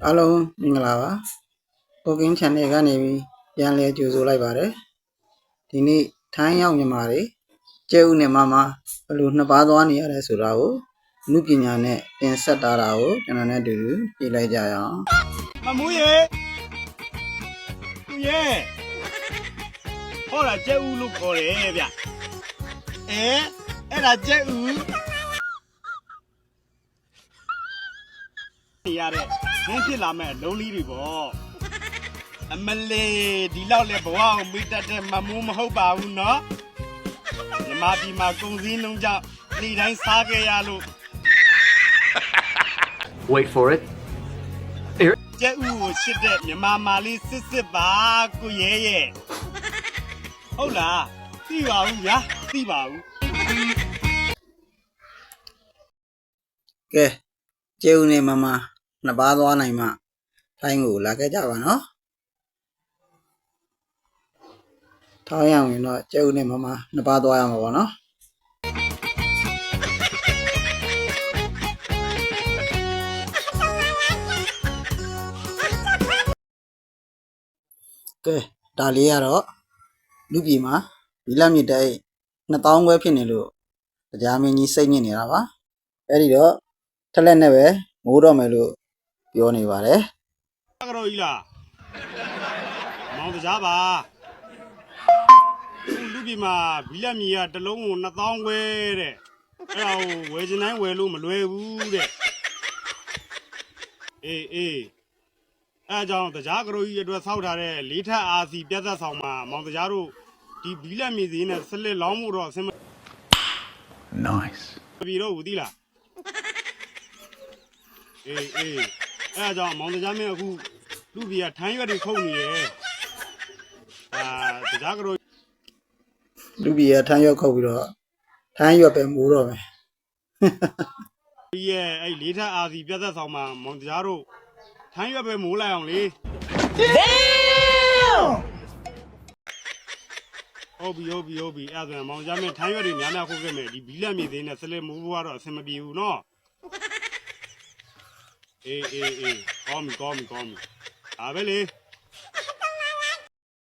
အားလုံးမင်္ဂလာပါ Cooking Channel ကနေပြီးပြန်လည်ကြိုဆိုလိုက်ပါတယ်ဒီနေ့ထိုင်းရောက်မြန်မာတွေကျဲဥနဲ့မမဘယ်လိုနှစ်ပါးသွားနေရလဲဆိုတာကိုအမှုပညာနဲ့တင်ဆက်တာကိုကျွန်တော်နဲ့အတူတူကြည့်လိုက်ကြရအောင်မမူးရေသူရဲ့ဟောတာကျဲဥလို့ခေါ်တယ်ဗျအဲ့ဒါကျဲဥရတဲ့ရင်းဖြစ်လာမဲ့လုံးလေးတွေပေါ့အမလေးဒီလောက်လဲဘဝကိုမိတတ်တဲ့မမူးမဟုတ်ပါဘူးเนาะညီမဒီမှာကုံစည်းလုံးကြောင့်ဒီတိုင်းစားခဲ့ရလို့ Wait for it ကျဲဥကိုရှစ်တဲ့ညီမမာလေးစစ်ပါကိုရဲ့ဟုတ်လားသိပါဘူးဗျာသိပါဘူးကဲကျဲဥနဲ့မမနှစ်ပါးသွားနိုင်မှထိုင်းကိုလာခဲ့ကြပါနော်ထောင်းရအောင်ရင်တော့ကျဲဥနဲ့မမနှစ်ပါးသွားရမှာပေါ့နော်ကဲဒါလေးကတော့လူပြည်မှာဒီလက်မြစ်တဲ့2000ခွဲဖြစ်နေလို့တရားမင်းကြီးစိတ်ညစ်နေတာပါအဲ့ဒီတော့ထက်လက်နဲ့ပဲမိုးတော့မယ်လို့ပြောနေပါတယ်ကတော့ကြီးလားမောင်တရားပါလူပြည်မှာဘီလက်မြေကတလုံးကို2000ခွဲတဲ့အဲ့ဒါကိုဝယ်ချင်တိုင်းဝယ်လို့မလွယ်ဘူးတဲ့အေးအဲကြောင့်တရားကရိုကြီးအတွက်ဆောက်ထားတဲ့လေးထပ်အာစီပြတ်သက်ဆောင်မှာမောင်တရားတို့ဒီဘီလက်မြေစည်းနဲ့ဆက်လက်လောင်းမှုတော့အဆင်မ Nice ပြီတော့ဘူးသီးလားအေးအဲကြောင့်မောင်တရားမင်းအခုလူပြည်ကထိုင်းရွက်တွေခုတ်နေရဲ့တရားကရိုလူပြည်ကထိုင်းရွက်ခုတ်ပြီးတော့ထိုင်းရွက်ပဲမိုးတော့မယ်ဒီရဲ့အဲ့လေးထပ်အာစီပြတ်သက်ဆောင်မှာမောင်တရားတို့ထိုင်းရွက်ပဲမိုးလိုက်အောင်လေဟုတ်ပြီအဲ့ဒါဆိုမောင်ကြားမင်းထိုင်းရွက်တွေများခုတ်ခဲ့မယ်ဒီဘီလက်မြေသေးနဲ့ဆက်လက်မိုးဖို့ကတော့အဆင်မပြေဘူးနော်အေးကောင်းပြီဒါပဲလေ